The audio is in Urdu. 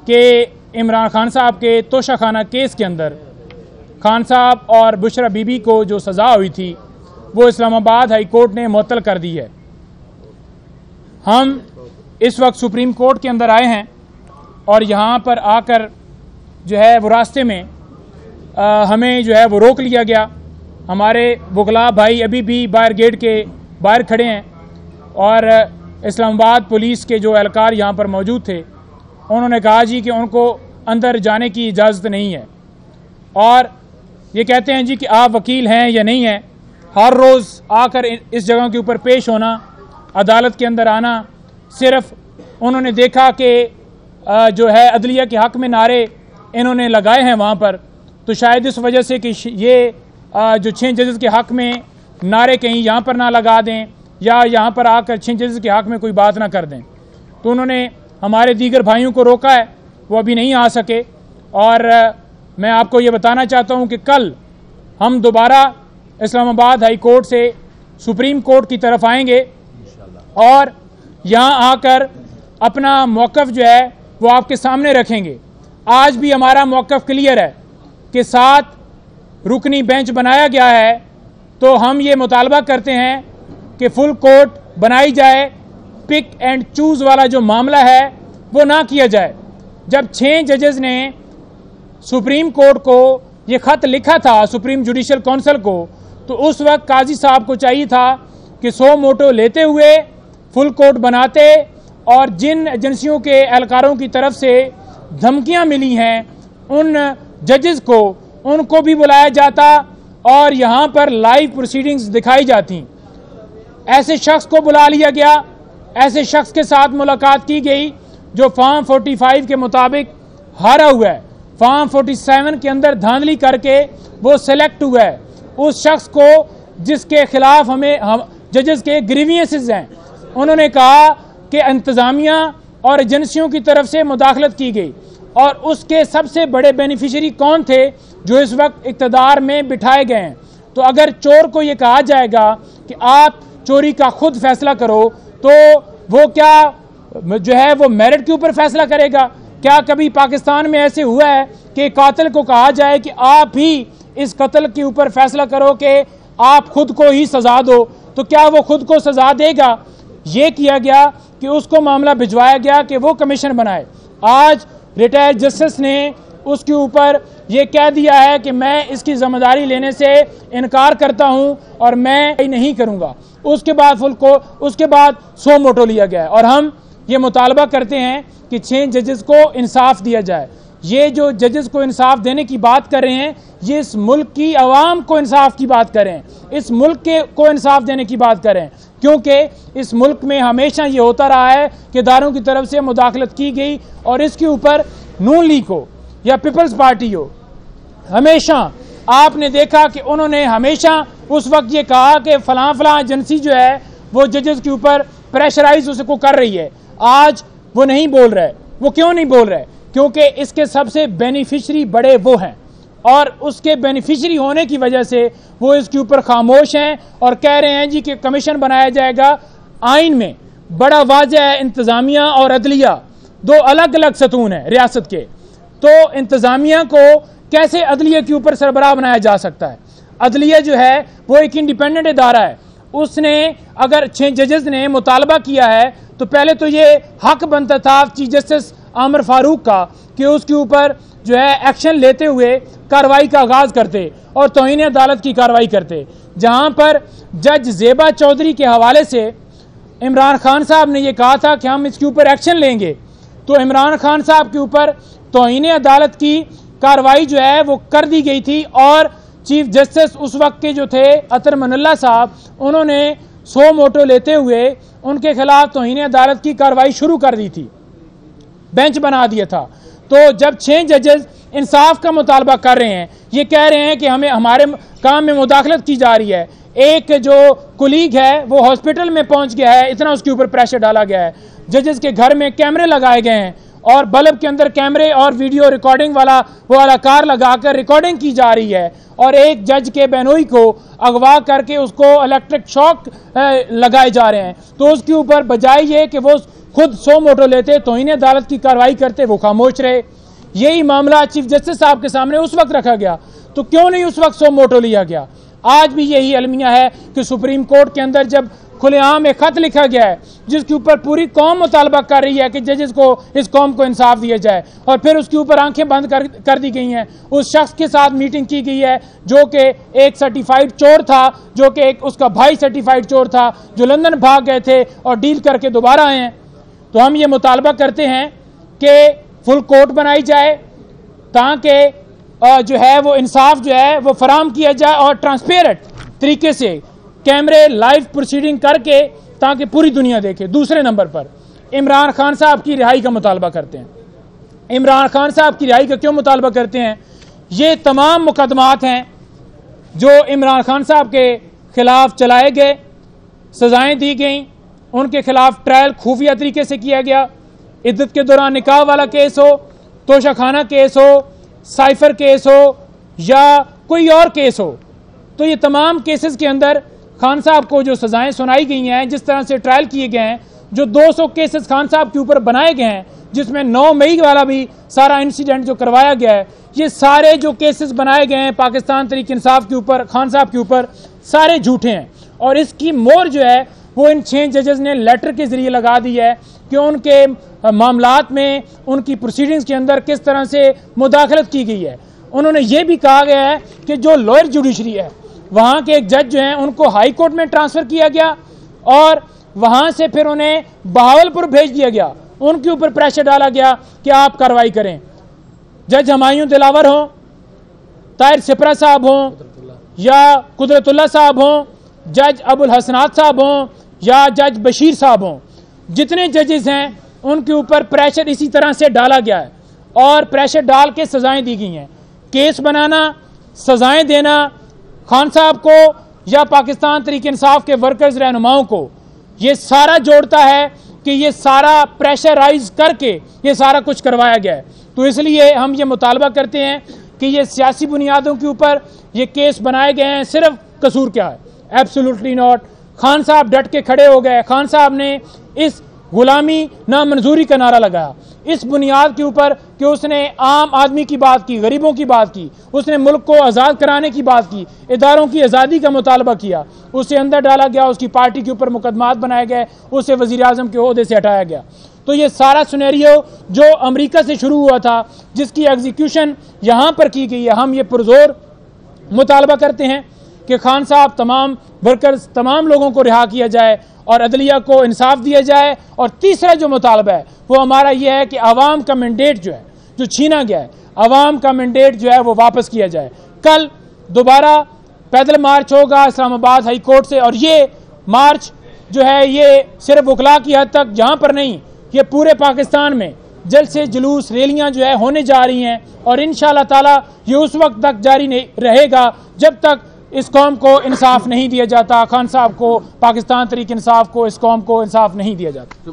کہ عمران خان صاحب کے توشہ خانہ کیس کے اندر خان صاحب اور بشرا بی بی کو جو سزا ہوئی تھی وہ اسلام آباد ہائی کورٹ نے معطل کر دی ہے۔ ہم اس وقت سپریم کورٹ کے اندر آئے ہیں اور یہاں پر آ کر جو ہے وہ راستے میں ہمیں جو ہے وہ روک لیا گیا۔ ہمارے وکلاء بھائی ابھی بھی باہر گیٹ کے باہر کھڑے ہیں اور اسلام آباد پولیس کے جو اہلکار یہاں پر موجود تھے انہوں نے کہا جی کہ ان کو اندر جانے کی اجازت نہیں ہے، اور یہ کہتے ہیں جی کہ آپ وکیل ہیں یا نہیں ہیں۔ ہر روز آ کر اس جگہ کے اوپر پیش ہونا، عدالت کے اندر آنا، صرف انہوں نے دیکھا کہ جو ہے عدلیہ کے حق میں نعرے انہوں نے لگائے ہیں وہاں پر، تو شاید اس وجہ سے کہ یہ جو 6 ججز کے حق میں نعرے کہیں یہاں پر نہ لگا دیں یا یہاں پر آ کر 6 ججز کے حق میں کوئی بات نہ کر دیں، تو انہوں نے ہمارے دیگر بھائیوں کو روکا ہے، وہ ابھی نہیں آ سکے۔ اور میں آپ کو یہ بتانا چاہتا ہوں کہ کل ہم دوبارہ اسلام آباد ہائی کورٹ سے سپریم کورٹ کی طرف آئیں گے اور یہاں آ کر اپنا موقف جو ہے وہ آپ کے سامنے رکھیں گے۔ آج بھی ہمارا موقف کلیئر ہے کہ 7 رکنی بینچ بنایا گیا ہے، تو ہم یہ مطالبہ کرتے ہیں کہ فل کورٹ بنائی جائے، پک اینڈ چوز والا جو معاملہ ہے وہ نہ کیا جائے۔ جب 6 ججز نے سپریم کورٹ کو یہ خط لکھا تھا سپریم جوڈیشل کونسل کو، تو اس وقت قاضی صاحب کو چاہیے تھا کہ 100 موٹو لیتے ہوئے فل کورٹ بناتے، اور جن ایجنسیوں کے اہلکاروں کی طرف سے دھمکیاں ملی ہیں ان ججز کو ان کو بھی بلایا جاتا اور یہاں پر لائیو پروسیڈنگز دکھائی جاتی۔ ایسے شخص کو بلا لیا گیا، ایسے شخص کے ساتھ ملاقات کی گئی جو فارم 45 کے مطابق ہارا ہوا ہے، فارم 47 کے اندر دھاندلی کر کے وہ سلیکٹ ہوا ہے۔ اس شخص کو جس کے خلاف ہم ججز کے گریوینسز ہیں، انہوں نے کہا کہ انتظامیہ اور ایجنسیوں کی طرف سے مداخلت کی گئی، اور اس کے سب سے بڑے بینیفیشری کون تھے جو اس وقت اقتدار میں بٹھائے گئے ہیں۔ تو اگر چور کو یہ کہا جائے گا کہ آپ چوری کا خود فیصلہ کرو، تو وہ کیا جو ہے وہ میرٹ کے اوپر فیصلہ کرے گا؟ کیا کبھی پاکستان میں ایسے ہوا ہے کہ قاتل کو کہا جائے کہ آپ ہی اس قتل کے اوپر فیصلہ کرو کہ آپ خود کو ہی سزا دو؟ تو کیا وہ خود کو سزا دے گا؟ یہ کیا گیا کہ اس کو معاملہ بھجوایا گیا کہ وہ کمیشن بنائے۔ آج ریٹائر جسٹس نے اس کے اوپر یہ کہہ دیا ہے کہ میں اس کی ذمہ داری لینے سے انکار کرتا ہوں اور میں نہیں کروں گا۔ اس کے بعد 100 موٹو لیا گیا ہے، اور ہم یہ مطالبہ کرتے ہیں کہ 6 ججز کو انصاف دیا جائے۔ یہ جو ججز کو انصاف دینے کی بات کر رہے ہیں، یہ اس ملک کی عوام کو انصاف کی بات کر رہے ہیں، اس ملک کو انصاف دینے کی بات کر رہے ہیں، کیونکہ اس ملک میں ہمیشہ یہ ہوتا رہا ہے کہ اداروں کی طرف سے مداخلت کی گئی، اور اس کے اوپر نون لیگ ہو یا پیپلز پارٹی ہو، ہمیشہ آپ نے دیکھا کہ انہوں نے ہمیشہ اس وقت یہ کہا کہ فلاں ایجنسی جو ہے وہ ججز کے اوپر پریشرائز اس کو کر رہی ہے۔ آج وہ نہیں بول رہے۔ وہ کیوں نہیں بول رہے؟ کیونکہ اس کے سب سے بینیفیشری بڑے وہ ہیں، اور اس کے بینیفیشری ہونے کی وجہ سے وہ اس کے اوپر خاموش ہیں اور کہہ رہے ہیں جی کہ کمیشن بنایا جائے گا۔ آئین میں بڑا واضح ہے، انتظامیہ اور عدلیہ 2 الگ الگ ستون ہیں ریاست کے، تو انتظامیہ کو کیسے عدلیہ کے اوپر سربراہ بنایا جا سکتا ہے؟ عدلیہ جو ہے وہ ایک انڈیپینڈنٹ ادارہ ہے، اس نے اگر 6 ججز نے مطالبہ کیا ہے تو پہلے تو یہ حق بنتا تھا چیف جسٹس عامر فاروق کا کہ اس کے اوپر جو ہے ایکشن لیتے ہوئے کارروائی کا آغاز کرتے اور توہین عدالت کی کارروائی کرتے۔ جہاں پر جج زیبا چودھری کے حوالے سے عمران خان صاحب نے یہ کہا تھا کہ ہم اس کے اوپر ایکشن لیں گے، تو عمران خان صاحب کے اوپر توہین عدالت کی کارروائی جو ہے وہ کر دی گئی تھی، اور چیف جسٹس اس وقت کے جو تھے عطر من اللہ صاحب، انہوں نے 100 موٹو لیتے ہوئے ان کے خلاف توہین عدالت کی کارروائی شروع کر دی تھی، بینچ بنا دیا تھا۔ تو جب 6 ججز انصاف کا مطالبہ کر رہے ہیں، یہ کہہ رہے ہیں کہ ہمیں ہمارے کام میں مداخلت کی جا رہی ہے، ایک جو کولیگ ہے وہ ہاسپٹل میں پہنچ گیا ہے، اتنا اس کے اوپر پریشر ڈالا گیا ہے، ججز کے گھر میں کیمرے لگائے گئے ہیں اور بلب کے اندر کیمرے اور ویڈیو ریکارڈنگ والا کار لگا کر ریکارڈنگ کی جا رہی ہے، اور ایک جج کے بہنوئی کو اغوا کر کے اس کو الیکٹرک شاک لگائے جا رہے ہیں۔ تو اس کے اوپر بجائے یہ کہ وہ خود سو موٹو لیتے، توہین عدالت کی کارروائی کرتے، وہ خاموش رہے۔ یہی معاملہ چیف جسٹس صاحب کے سامنے اس وقت رکھا گیا تو کیوں نہیں اس وقت سو موٹو لیا گیا؟ آج بھی یہی المیہ ہے کہ سپریم کورٹ کے اندر جب کھلے عام ایک خط لکھا گیا ہے جس کے اوپر پوری قوم مطالبہ کر رہی ہے کہ ججز کو، اس قوم کو انصاف دیا جائے، اور پھر اس کے اوپر آنکھیں بند کر دی گئی ہیں، اس شخص کے ساتھ میٹنگ کی گئی ہے جو کہ ایک سرٹیفائیڈ چور تھا، جو کہ اس کا بھائی سرٹیفائیڈ چور تھا، جو لندن بھاگ گئے تھے اور ڈیل کر کے دوبارہ آئے ہیں۔ تو ہم یہ مطالبہ کرتے ہیں کہ فل کورٹ بنائی جائے تاکہ جو ہے وہ انصاف جو ہے وہ فراہم کیا جائے، اور ٹرانسپیرنٹ طریقے سے کیمرے لائیو پروسیڈنگ کر کے تاکہ پوری دنیا دیکھے۔ دوسرے نمبر پر عمران خان صاحب کی رہائی کا مطالبہ کرتے ہیں۔ عمران خان صاحب کی رہائی کا کیوں مطالبہ کرتے ہیں؟ یہ تمام مقدمات ہیں جو عمران خان صاحب کے خلاف چلائے گئے، سزائیں دی گئیں، ان کے خلاف ٹرائل خفیہ طریقے سے کیا گیا، عدت کے دوران نکاح والا کیس ہو، توشہ خانہ کیس ہو، سائفر کیس ہو یا کوئی اور کیس ہو، تو یہ تمام کیسز کے اندر خان صاحب کو جو سزائیں سنائی گئی ہیں، جس طرح سے ٹرائل کیے گئے ہیں، جو 200 کیسز خان صاحب کے اوپر بنائے گئے ہیں، جس میں 9 مئی والا بھی سارا انسیڈنٹ جو کروایا گیا ہے، یہ سارے جو کیسز بنائے گئے ہیں پاکستان تحریک انصاف کے اوپر، خان صاحب کے اوپر، سارے جھوٹے ہیں۔ اور اس کی مور جو ہے وہ ان 6 ججز نے لیٹر کے ذریعے لگا دی ہے کہ ان کے معاملات میں، ان کی پروسیڈنگز کے اندر کس طرح سے مداخلت کی گئی ہے۔ انہوں نے یہ بھی کہا گیا ہے کہ جو لوئر جوڈیشری ہے، وہاں کے ایک جج جو ہیں ان کو ہائی کورٹ میں ٹرانسفر کیا گیا اور وہاں سے پھر انہیں بہاولپور بھیج دیا گیا، ان کے اوپر پریشر ڈالا گیا کہ آپ کارروائی کریں۔ جج ہمایوں دلاور ہوں، طاہر سپرا صاحب ہوں یا قدرت اللہ صاحب ہوں، جج ابو الحسنات صاحب ہوں یا جج بشیر صاحب ہوں، جتنے ججز ہیں ان کے اوپر پریشر اسی طرح سے ڈالا گیا ہے اور پریشر ڈال کے سزائیں دی گئی ہیں۔ کیس بنانا، سزائیں دینا خان صاحب کو یا پاکستان تحریک انصاف کے ورکرز رہنماؤں کو، یہ سارا جوڑتا ہے کہ یہ سارا پریشرائز کر کے یہ سارا کچھ کروایا گیا ہے۔ تو اس لیے ہم یہ مطالبہ کرتے ہیں کہ یہ سیاسی بنیادوں کے اوپر یہ کیس بنائے گئے ہیں۔ صرف قصور کیا ہے؟ Absolutely not. خان صاحب ڈٹ کے کھڑے ہو گئے، خان صاحب نے اس غلامی نامنظوری کا نعرہ لگایا اس بنیاد کے اوپر کہ اس نے عام آدمی کی بات کی، غریبوں کی بات کی، اس نے ملک کو آزاد کرانے کی بات کی، اداروں کی آزادی کا مطالبہ کیا، اسے اندر ڈالا گیا، اس کی پارٹی کے اوپر مقدمات بنائے گئے، اسے وزیر اعظم کے عہدے سے ہٹایا گیا۔ تو یہ سارا سینیریو جو امریکہ سے شروع ہوا تھا، جس کی ایگزیکیوشن یہاں پر کی گئی ہے، ہم یہ پرزور مطالبہ کرتے ہیں کہ خان صاحب، تمام ورکرز، تمام لوگوں کو رہا کیا جائے اور عدلیہ کو انصاف دیا جائے۔ اور تیسرا جو مطالبہ ہے وہ ہمارا یہ ہے کہ عوام کا مینڈیٹ جو ہے، جو چھینا گیا ہے، عوام کا مینڈیٹ جو ہے وہ واپس کیا جائے۔ کل دوبارہ پیدل مارچ ہوگا اسلام آباد ہائی کورٹ سے، اور یہ مارچ جو ہے یہ صرف وکلاء کی حد تک جہاں پر نہیں، یہ پورے پاکستان میں جلسے، جلوس، ریلیاں جو ہے ہونے جا رہی ہیں، اور انشاءاللہ تعالی یہ اس وقت تک جاری نہیں رہے گا جب تک اس قوم کو انصاف نہیں دیا جاتا، خان صاحب کو، پاکستان تحریک انصاف کو، اس قوم کو انصاف نہیں دیا جاتا۔